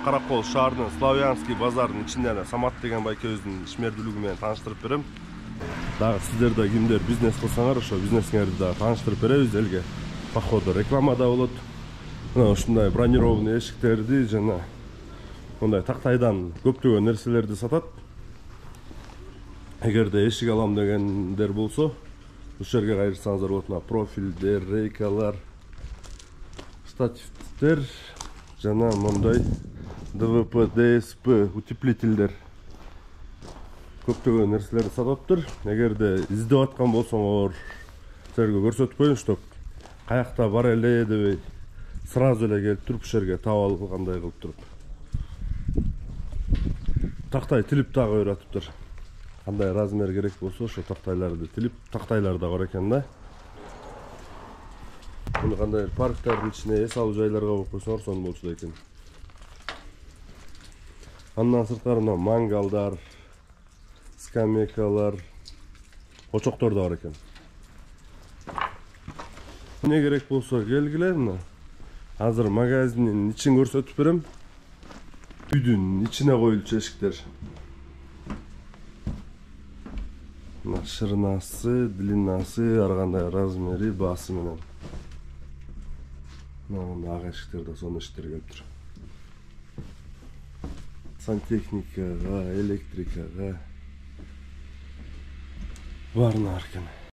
Каракол шаарынын Славянский базарынын ичинде Самат деген байкебиздин ишмердүүлүгү менен тааныштырып берем. Дагы сиздер да кимдер бизнес кылсаңар, ошо бизнесиңерди да тааныштырып беребиз элге. Походу реклама да болот. Мына ушундай бронированный эшиктерди жана мындай тактайдан көптөгөн нерселерди сатат. Эгерде эшик алам дегендер болсо, ушул жерге кайрылсаңыздар болот. Мына профилдер, рейкалар, штативтер жана мындай ДВП, ДСП, утеплителдер. Көптөгөн нерселерди сатаптыр. Эгерде издеп аткан болсоңор, силерге көрсөтүп коеюн, чтоб каякта бар эле дебей, сразу эле келип туруп ушул жерге таап алгандай кылып туруп. Тактай тилип дагы үйрөтүптүр. Кандай размер керек болсо, ошо тактайларды тилип, тактайлар да бар экен да. Муну кандай парктардын ичине, эс алуу жайларга коюп койсоңор, сонун болчу экен. Андан сырткары мангалдар, скамейкалар, очоктор да бар экен. Эмне керек болсо келгиле, мына. Азыр магазиндин ичин көрсөтүп берем. Үйдүн ичине коюлчу эшиктер. Мына шырынасы, длиннасы, ар кандай размери, баасы менен. Мына ага эшиктер да сонун эшиктер келиптир. Сантехникага, электрикага баарына бар экен.